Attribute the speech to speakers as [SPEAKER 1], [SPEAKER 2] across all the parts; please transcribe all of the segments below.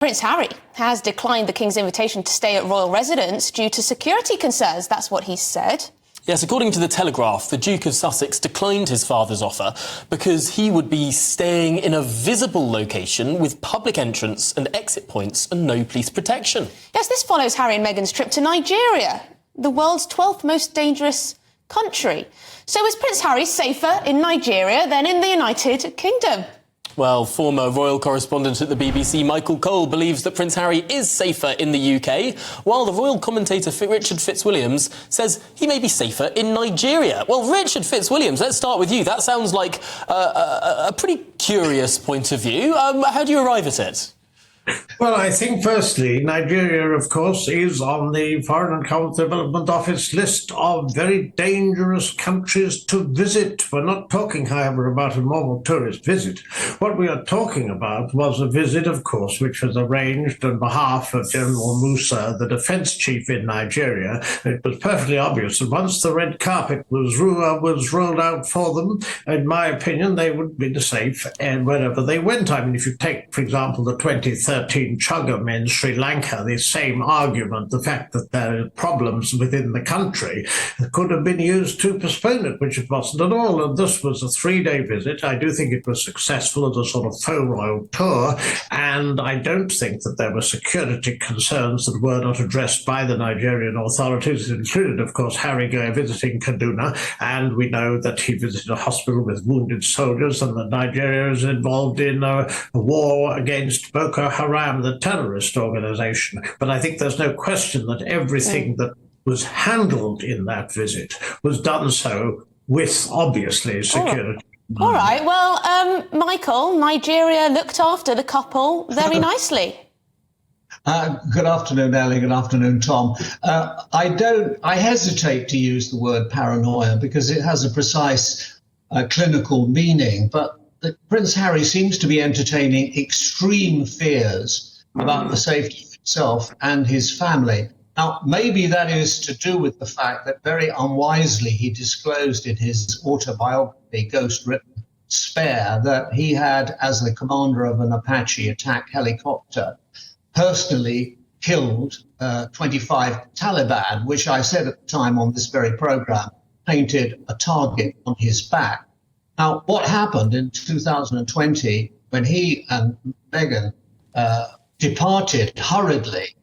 [SPEAKER 1] Prince Harry has declined the King's invitation to stay at royal residence due to security concerns. That's what he said.
[SPEAKER 2] Yes, according to The Telegraph, the Duke of Sussex declined his father's offer because he would be staying in a visible location with public entrance and exit points and no police protection.
[SPEAKER 1] Yes, this follows Harry and Meghan's trip to Nigeria, the world's 12th most dangerous country. So is Prince Harry safer in Nigeria than in the United Kingdom?
[SPEAKER 2] Well, former royal correspondent at the BBC, Michael Cole, believes that Prince Harry is safer in the UK, while the royal commentator Richard Fitzwilliams says he may be safer in Nigeria. Well, Richard Fitzwilliams, let's start with you. That sounds like a pretty curious point of view. How do you arrive at it?
[SPEAKER 3] Well, I think, firstly, Nigeria, of course, is on the Foreign and Commonwealth Development Office list of very dangerous countries to visit. We're not talking, however, about a normal tourist visit. What we are talking about was a visit, of course, which was arranged on behalf of General Musa, the defense chief in Nigeria. It was perfectly obvious that once the red carpet was rolled out for them, in my opinion, they would be safe and wherever they went. I mean, if you take, for example, the 2013 Chugam in Sri Lanka, the same argument, the fact that there are problems within the country, could have been used to postpone it, which it wasn't at all. And this was a 3-day visit. I do think it was successful as a sort of faux royal tour, and I don't think that there were security concerns that were not addressed by the Nigerian authorities. It included, of course, Harry visiting Kaduna, and we know that he visited a hospital with wounded soldiers, and that Nigeria is involved in a war against Boko Haram, the terrorist organization. But I think there's no question that everything that was handled in that visit was done so with, obviously, security.
[SPEAKER 1] All right. Well, Michael, Nigeria looked after the couple very nicely.
[SPEAKER 4] Good afternoon, Ellie. Good afternoon, Tom. I hesitate to use the word paranoia because it has a precise clinical meaning, but Prince Harry seems to be entertaining extreme fears about the safety of himself and his family. Now, maybe that is to do with the fact that very unwisely he disclosed in his autobiography, Ghost-Written Spare, that he had, as the commander of an Apache attack helicopter, personally killed 25 Taliban, which I said at the time on this very program, painted a target on his back. Now, what happened in 2020 when he and Meghan departed hurriedly,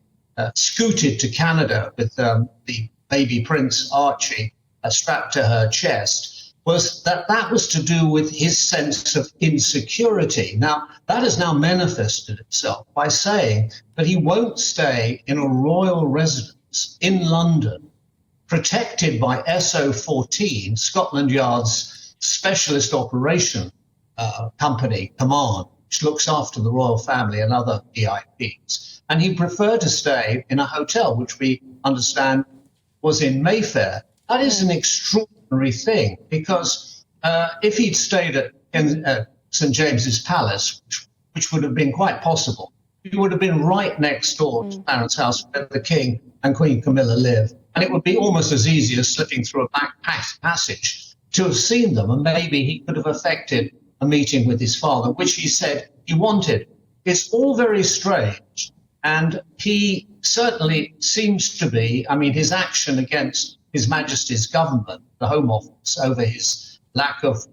[SPEAKER 4] scooted to Canada with the baby Prince Archie strapped to her chest, was that was to do with his sense of insecurity. Now, that has now manifested itself by saying that he won't stay in a royal residence in London, protected by SO14, Scotland Yard's specialist operation company, Command, which looks after the royal family and other VIPs. And he preferred to stay in a hotel, which we understand was in Mayfair. That is an extraordinary thing, because if he'd stayed at St. James's Palace, which would have been quite possible, he would have been right next door to Clarence House, where the King and Queen Camilla live. And it would be almost as easy as slipping through a back passage to have seen them, and maybe he could have effected a meeting with his father, which he said he wanted. It's all very strange, and he certainly seems to be, I mean, his action against His Majesty's government, the Home Office, over his lack of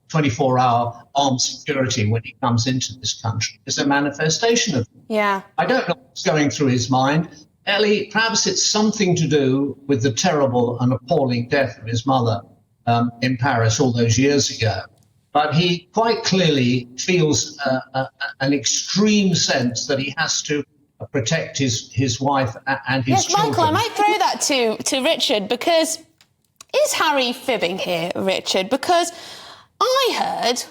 [SPEAKER 4] 24-hour armed security when he comes into this country is a manifestation of it.
[SPEAKER 1] Yeah.
[SPEAKER 4] I don't know what's going through his mind. Ellie, perhaps it's something to do with the terrible and appalling death of his mother in Paris all those years ago. But he quite clearly feels an extreme sense that he has to protect his wife and his children.
[SPEAKER 1] Michael, I might throw that to Richard, because is Harry fibbing here, Richard? Because I heard,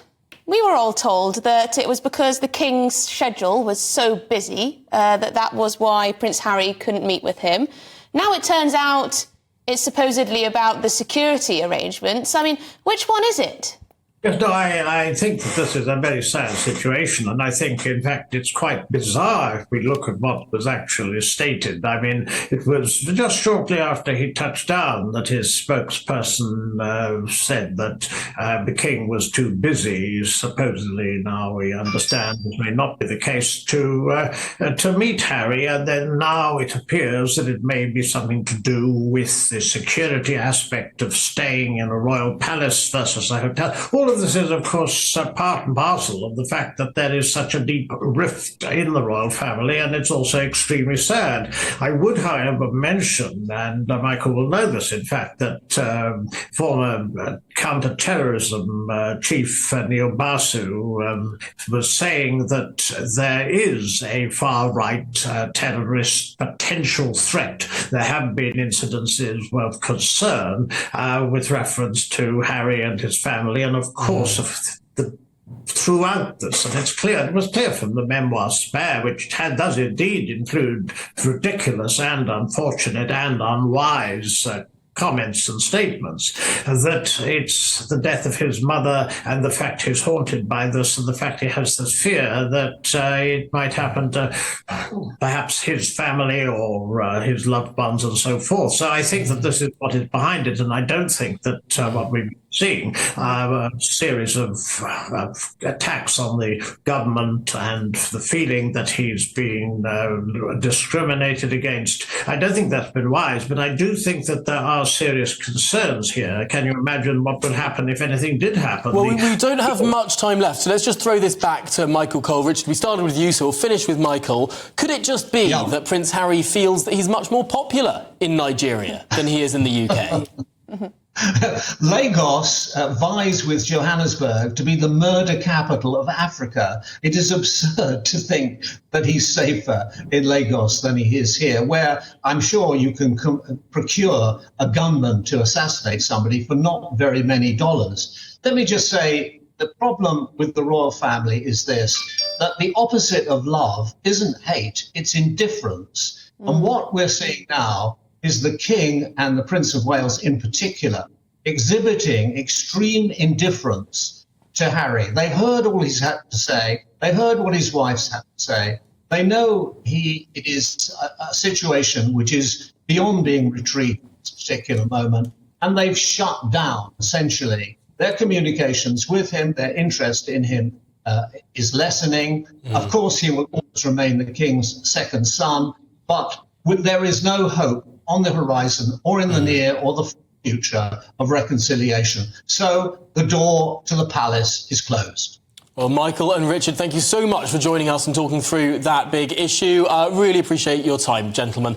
[SPEAKER 1] we were all told that it was because the King's schedule was so busy that was why Prince Harry couldn't meet with him. Now it turns out it's supposedly about the security arrangements. I mean, which one is it?
[SPEAKER 3] Yes, no, I think that this is a very sad situation, and I think, in fact, it's quite bizarre if we look at what was actually stated. I mean, it was just shortly after he touched down that his spokesperson said that the king was too busy, supposedly. Now we understand this may not be the case, to meet Harry, and then now it appears that it may be something to do with the security aspect of staying in a royal palace versus a hotel. All of this is, of course, part and parcel of the fact that there is such a deep rift in the royal family, and it's also extremely sad. I would, however, mention, and Michael will know this, in fact, that former counter-terrorism chief Neil Basu was saying that there is a far-right terrorist potential threat. There have been incidences of concern with reference to Harry and his family, and of course, throughout this, and it was clear from the memoir Spare, which does indeed include ridiculous and unfortunate and unwise comments and statements, that it's the death of his mother and the fact he's haunted by this and the fact he has this fear that it might happen to perhaps his family or his loved ones and so forth. So I think that this is what is behind it, and I don't think that what we've been seeing a series of attacks on the government and the feeling that he's being discriminated against. I don't think that's been wise, but I do think that there are serious concerns here. Can you imagine what would happen if anything did happen?
[SPEAKER 2] Well, we don't have much time left, so let's just throw this back to Michael Cole. Richard, we started with you, so we'll finish with Michael. Could it just be that Prince Harry feels that he's much more popular in Nigeria than he is in the UK?
[SPEAKER 4] Lagos vies with Johannesburg to be the murder capital of Africa. It is absurd to think that he's safer in Lagos than he is here, where I'm sure you can procure a gunman to assassinate somebody for not very many dollars. Let me just say, the problem with the royal family is this, that the opposite of love isn't hate, it's indifference. And what we're seeing now is the King and the Prince of Wales in particular exhibiting extreme indifference to Harry. They heard all he's had to say. They heard what his wife's had to say. They know it is a situation which is beyond being retrieved at this particular moment, and they've shut down, essentially, their communications with him. Their interest in him is lessening. Of course, he will always remain the King's second son, but there is no hope on the horizon or in the near or the future of reconciliation. So the door to the palace is closed.
[SPEAKER 2] Well, Michael and Richard, thank you so much for joining us and talking through that big issue. Really appreciate your time, gentlemen.